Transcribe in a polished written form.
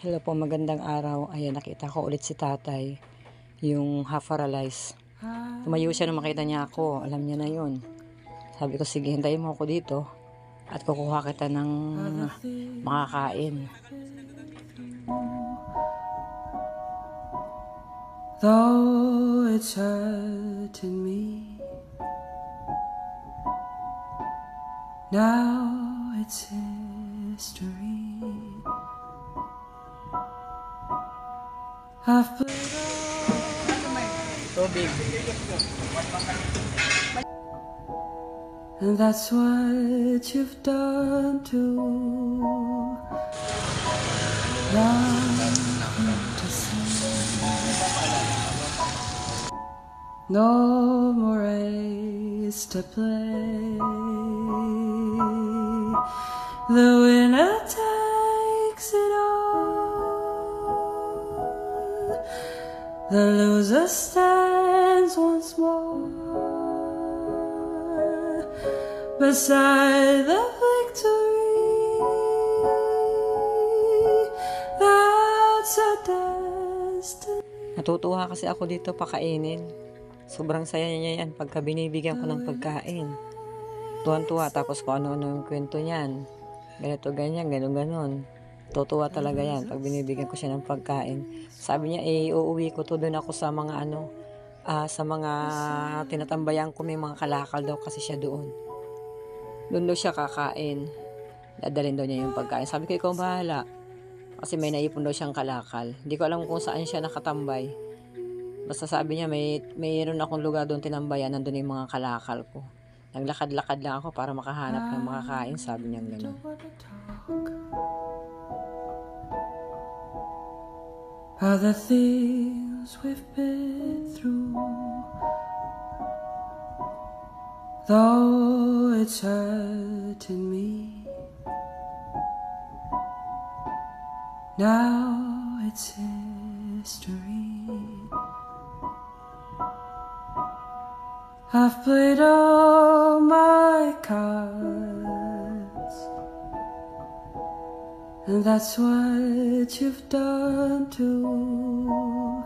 Hello po, magandang araw. Ayan, nakita ko ulit si tatay, yung half paralyzed. Tumayo siya nung makita niya ako. Alam niya na yun. Sabi ko, sige, hintayin mo ako dito at kukuha kita ng makakain. Though it's hurting me, now it's history. I've played Tubig. and that's what you've done too. Nothing to say. No more race to play. The winner takes it all. The loser stands once more beside the victory. That's a destiny. Natutuwa kasi ako dito pakainin. Sobrang saya niya yan pagka binibigyan ko ng pagkain. Tuwan-tuwa, tapos kung ano-ano yung kwento niyan. Ganito, ganyan, ganon-ganon. Tutuwa talaga yan pag binibigyan ko siya ng pagkain. Sabi niya, uuwi ko to doon ako sa mga sa mga tinatambayan ko, may mga kalakal daw kasi siya doon. Doon daw siya kakain. Dadalhin daw niya yung pagkain. Sabi ko, ikaw bahala. Kasi may naipon daw siyang kalakal. Hindi ko alam kung saan siya nakatambay. Basta sabi niya, mayroon akong lugar doon tinambayan, nandun yung mga kalakal ko. Naglakad-lakad lang ako para makahanap ng makakain, sabi niya gano'n. Other things we've been through, though it's hurting me, now it's history. I've played all my cards, and that's what you've done too.